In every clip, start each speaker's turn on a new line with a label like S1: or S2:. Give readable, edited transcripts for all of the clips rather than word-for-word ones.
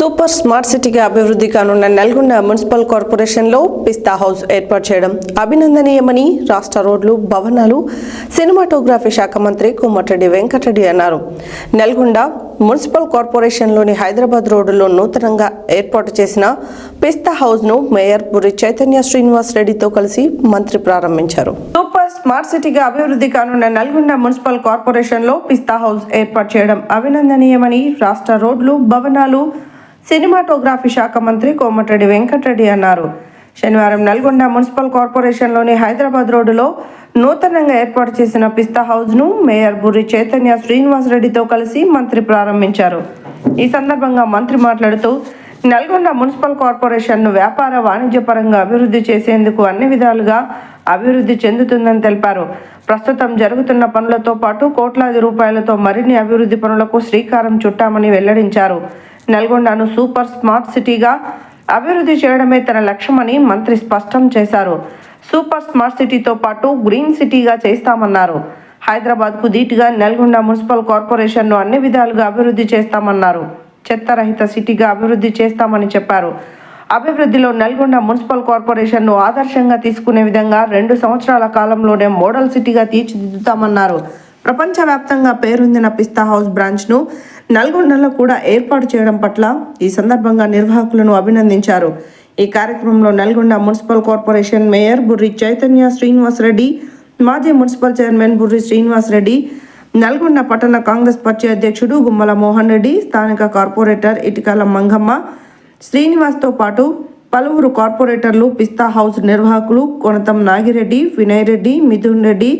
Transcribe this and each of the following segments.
S1: Super smart సిటీగా అభివృద్ధి కానున్న నల్గొండ మున్సిపల్ కార్పొరేషన్లో పిస్తా హౌస్ ఏర్పాటు చేయడం అభినందనీయమని రాష్ట్ర రోడ్లు, భవనాలు, సినిమాటోగ్రఫీ శాఖ మంత్రి కోమటిరెడ్డి వెంకటరెడ్డి అన్నారు. నల్గొండ మున్సిపల్ కార్పొరేషన్లోని హైదరాబాద్ రోడ్డులో నూతనంగా ఏర్పాటు చేసిన పిస్తా హౌస్ను మేయర్ బుర్రి చైతన్య శ్రీనివాస్ రెడ్డితో కలిసి మంత్రి ప్రారంభించారు. సూపర్ స్మార్ట్ సిటీగా అభివృద్ధి కానున్న నల్గొండ మున్సిపల్ కార్పొరేషన్లో పిస్తా హౌస్ ఏర్పాటు చేయడం అభినందనీయమని రాష్ట్ర రోడ్లు, భవనాలు, సినిమాటోగ్రఫీ శాఖ మంత్రి కోమటిరెడ్డి వెంకటరెడ్డి అన్నారు. శనివారం నల్గొండ మున్సిపల్ కార్పొరేషన్లోని హైదరాబాద్ రోడ్డులో నూతనంగా ఏర్పాటు చేసిన పిస్తా హౌస్ను మేయర్ బుర్రి చైతన్య శ్రీనివాస్ రెడ్డితో కలిసి మంత్రి ప్రారంభించారు. ఈ సందర్భంగా మంత్రి మాట్లాడుతూ నల్గొండ మున్సిపల్ కార్పొరేషన్ను వ్యాపార, వాణిజ్యపరంగా అభివృద్ధి చేసేందుకు అన్ని విధాలుగా అభివృద్ధి చెందుతుందని తెలిపారు. ప్రస్తుతం జరుగుతున్న పనులతో పాటు కోట్లాది రూపాయలతో మరిన్ని అభివృద్ధి పనులకు శ్రీకారం చుట్టామని వెల్లడించారు. నల్గొండను సూపర్ స్మార్ట్ సిటీగా అభివృద్ధి చేయడమే తన లక్ష్యమని మంత్రి స్పష్టం చేశారు. సూపర్ స్మార్ట్ సిటీతో పాటు గ్రీన్ సిటీగా చేస్తామన్నారు. హైదరాబాద్కు ధీటుగా నల్గొండ మున్సిపల్ కార్పొరేషన్ను అన్ని విధాలుగా అభివృద్ధి చేస్తామన్నారు. చెత్తరహిత సిటీగా అభివృద్ధి చేస్తామని చెప్పారు. అభివృద్ధిలో నల్గొండ మున్సిపల్ కార్పొరేషన్ను ఆదర్శంగా తీసుకునే విధంగా 2 సంవత్సరాల కాలంలోనే మోడల్ సిటీగా తీర్చిదిద్దుతామన్నారు. ప్రపంచవ్యాప్తంగా పేరొందిన పిస్తా హౌస్ బ్రాంచ్ను నల్గొండలో కూడా ఏర్పాటు చేయడం పట్ల ఈ సందర్భంగా నిర్వాహకులను అభినందించారు. ఈ కార్యక్రమంలో Nalgonda municipal corporation mayor Burri Chaitanya Srinivas Reddy, మాజీ మున్సిపల్ చైర్మన్ బుర్రి శ్రీనివాస్ రెడ్డి, నల్గొండ పట్టణ కాంగ్రెస్ పార్టీ అధ్యక్షుడు గుమ్మల మోహన్ రెడ్డి, స్థానిక కార్పొరేటర్ ఇటికల మంగమ్మ శ్రీనివాస్తో పాటు పలువురు కార్పొరేటర్లు, పిస్తా హౌస్ నిర్వాహకులు కొనతం నాగిరెడ్డి, వినయ్ రెడ్డి, మిథున్ రెడ్డి,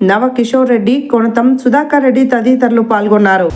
S1: నవ కిషోర్ రెడ్డి, కొనతం సుధాకర్ రెడ్డి తదితరులు పాల్గొన్నారు.